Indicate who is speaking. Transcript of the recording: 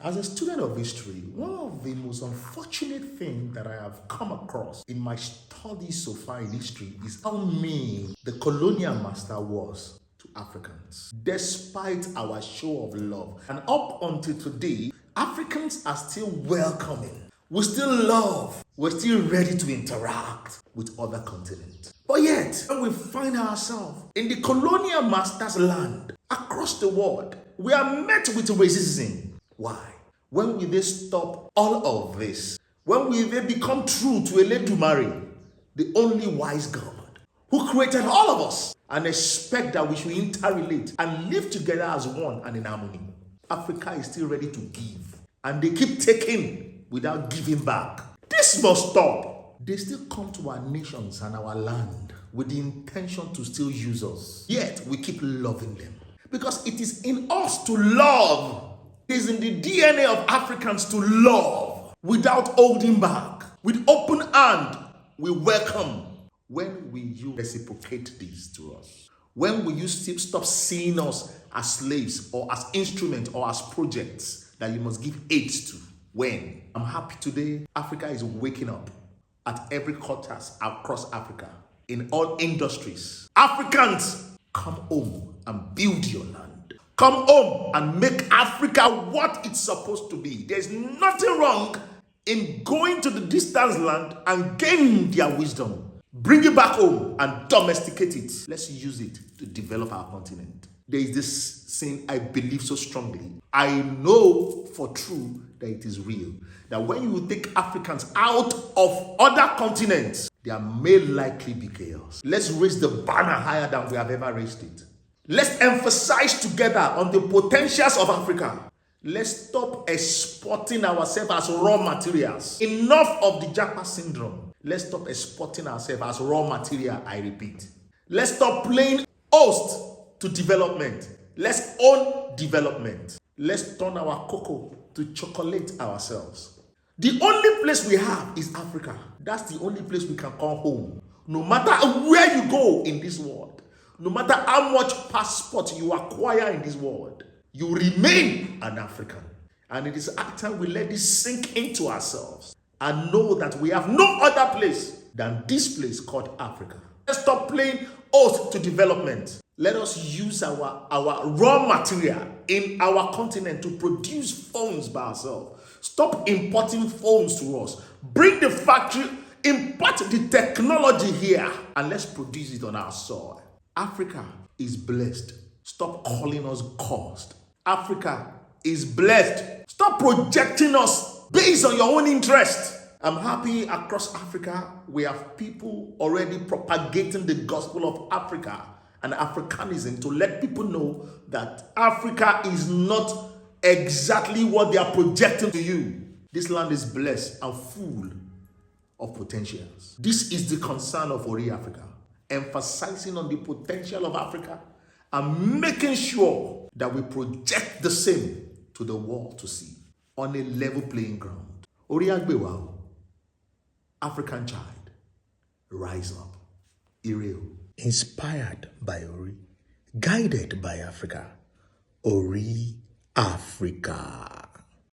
Speaker 1: As a student of history, one of the most unfortunate things that I have come across in my studies so far in history is how mean the colonial master was to Africans. Despite our show of love, and up until today, Africans are still welcoming. We still love. We're still ready to interact with other continents. But yet, when we find ourselves in the colonial master's land across the world, we are met with racism. Why? When will they stop all of this? When will they become true to Eledumare, the only wise God, who created all of us, and expect that we should interrelate and live together as one and in harmony? Africa is still ready to give, and they keep taking without giving back. This must stop. They still come to our nations and our land with the intention to still use us. Yet we keep loving them. Because it is in us to love. It is in the DNA of Africans to love without holding back. With open hand, we welcome. When will you reciprocate this to us? When will you stop seeing us as slaves or as instruments or as projects that you must give aid to? When? I'm happy today, Africa is waking up at every quarter across Africa, in all industries. Africans, come home and build your land. Come home and make Africa what it's supposed to be. There's nothing wrong in going to the distant land and gaining their wisdom. Bring it back home and domesticate it. Let's use it to develop our continent. There is this saying I believe so strongly. I know for true that it is real. That when you take Africans out of other continents, there may likely be chaos. Let's raise the banner higher than we have ever raised it. Let's emphasize together on the potentials of Africa. Let's stop exporting ourselves as raw materials. Enough of the Japa syndrome. Let's stop exporting ourselves as raw material, I repeat. Let's stop playing host to development. Let's own development. Let's turn our cocoa to chocolate ourselves. The only place we have is Africa. That's the only place we can call home. No matter where you go in this world, no matter how much passport you acquire in this world, you remain an African. And it is high time we let this sink into ourselves and know that we have no other place than this place called Africa. Let's stop playing oath to development. Let us use our raw material in our continent to produce phones by ourselves. Stop importing phones to us. Bring the factory, import the technology here, and let's produce it on our soil. Africa is blessed. Stop calling us cursed. Africa is blessed. Stop projecting us based on your own interest. I'm happy across Africa, we have people already propagating the gospel of Africa and Africanism to let people know that Africa is not exactly what they are projecting to you. This land is blessed and full of potentials. This is the concern of Ori Africa, emphasizing on the potential of Africa and making sure that we project the same to the world to see on a level playing ground. Ori Agbewa, African child, rise up. Ireo.
Speaker 2: Inspired by Ori, guided by Africa. Ori Africa.